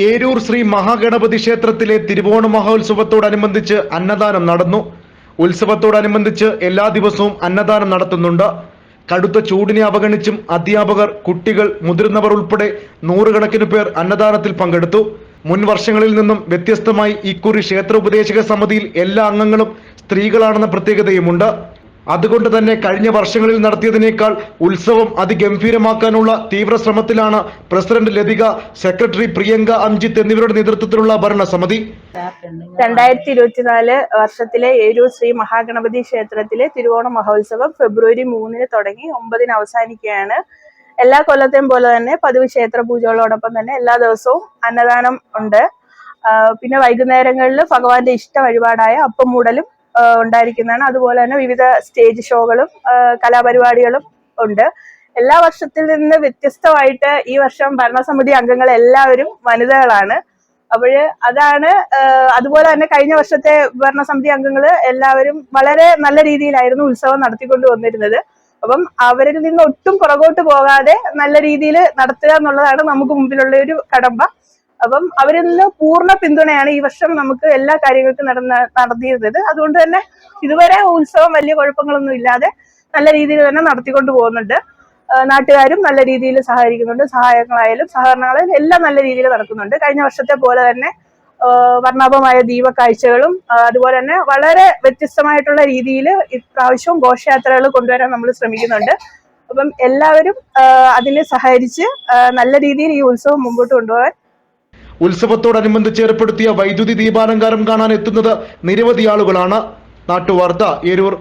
ഏരൂർ ശ്രീ മഹാഗണപതി ക്ഷേത്രത്തിലെ തിരുവോണ മഹോത്സവത്തോടനുബന്ധിച്ച് അന്നദാനം നടന്നു. ഉത്സവത്തോടനുബന്ധിച്ച് എല്ലാ ദിവസവും അന്നദാനം നടത്തുന്നുണ്ട്. കടുത്ത ചൂടിനെ അവഗണിച്ചും അധ്യാപകർ, കുട്ടികൾ, മുതിർന്നവർ ഉൾപ്പെടെ നൂറുകണക്കിന് പേർ അന്നദാനത്തിൽ പങ്കെടുത്തു. മുൻ വർഷങ്ങളിൽ നിന്നും വ്യത്യസ്തമായി ഇക്കുറി ക്ഷേത്ര ഉപദേശക സമിതിയിൽ എല്ലാ അംഗങ്ങളും സ്ത്രീകളാണെന്ന പ്രത്യേകതയുമുണ്ട്. അതുകൊണ്ട് തന്നെ കഴിഞ്ഞ വർഷങ്ങളിൽ നടത്തിയതിനേക്കാൾ ഉത്സവം അതിഗംഭീരമാക്കാനുള്ള തീവ്ര ശ്രമത്തിലാണ് പ്രസിഡന്റ് ലതിക, സെക്രട്ടറി പ്രിയങ്ക അംജിത്ത് എന്നിവരുടെ നേതൃത്വത്തിലുള്ള ഭരണസമിതി. 2024 വർഷത്തിലെ ഏരൂർ ശ്രീ മഹാഗണപതി ക്ഷേത്രത്തിലെ തിരുവോണ മഹോത്സവം ഫെബ്രുവരി 3 തുടങ്ങി 9 അവസാനിക്കുകയാണ്. എല്ലാ കൊല്ലത്തെയും പോലെ തന്നെ പതിവ് ക്ഷേത്ര പൂജകളോടൊപ്പം തന്നെ എല്ലാ ദിവസവും അന്നദാനം ഉണ്ട്. പിന്നെ വൈകുന്നേരങ്ങളിൽ ഭഗവാന്റെ ഇഷ്ട വഴിപാടായ അപ്പം മൂടലും ഉണ്ടായിരിക്കുന്നതാണ്. അതുപോലെ തന്നെ വിവിധ സ്റ്റേജ് ഷോകളും കലാപരിപാടികളും ഉണ്ട്. എല്ലാ വർഷത്തിൽ നിന്ന് വ്യത്യസ്തമായിട്ട് ഈ വർഷം ഭരണസമിതി അംഗങ്ങൾ എല്ലാവരും വനിതകളാണ്. അതാണ് അതുപോലെ തന്നെ കഴിഞ്ഞ വർഷത്തെ ഭരണസമിതി അംഗങ്ങൾ എല്ലാവരും വളരെ നല്ല രീതിയിലായിരുന്നു ഉത്സവം നടത്തിക്കൊണ്ട് വന്നിരുന്നത്. അപ്പം അവരിൽ നിന്ന് ഒട്ടും പുറകോട്ട് പോകാതെ നല്ല രീതിയിൽ നടത്തുക എന്നുള്ളതാണ് നമുക്ക് മുമ്പിലുള്ള ഒരു കടമ്പ. അപ്പം അവരിൽ നിന്ന് പൂർണ്ണ പിന്തുണയാണ് ഈ വർഷം നമുക്ക് എല്ലാ കാര്യങ്ങൾക്കും നടത്തിയിരുന്നത്. അതുകൊണ്ട് തന്നെ ഇതുവരെ ഉത്സവം വലിയ കുഴപ്പങ്ങളൊന്നും ഇല്ലാതെ നല്ല രീതിയിൽ തന്നെ നടത്തിക്കൊണ്ട് പോകുന്നുണ്ട്. നാട്ടുകാരും നല്ല രീതിയിൽ സഹകരിക്കുന്നുണ്ട്. സഹകരണങ്ങളായാലും എല്ലാം നല്ല രീതിയിൽ നടക്കുന്നുണ്ട്. കഴിഞ്ഞ വർഷത്തെ പോലെ തന്നെ വർണ്ണാഭമായ ദീപക്കാഴ്ചകളും അതുപോലെ തന്നെ വളരെ വ്യത്യസ്തമായിട്ടുള്ള രീതിയിൽ ഇപ്രാവശ്യവും ഘോഷയാത്രകൾ കൊണ്ടുവരാൻ നമ്മൾ ശ്രമിക്കുന്നുണ്ട്. അപ്പം എല്ലാവരും അതിനെ സഹകരിച്ച് നല്ല രീതിയിൽ ഈ ഉത്സവം മുമ്പോട്ട് കൊണ്ടുപോകാൻ. ഉത്സവത്തോടനുബന്ധിച്ച് ഏർപ്പെടുത്തിയ വൈദ്യുതി ദീപാലങ്കാരം കാണാൻ എത്തുന്നത് നിരവധി ആളുകളാണ്. നാട്ടുവാർത്ത, ഏരൂർ.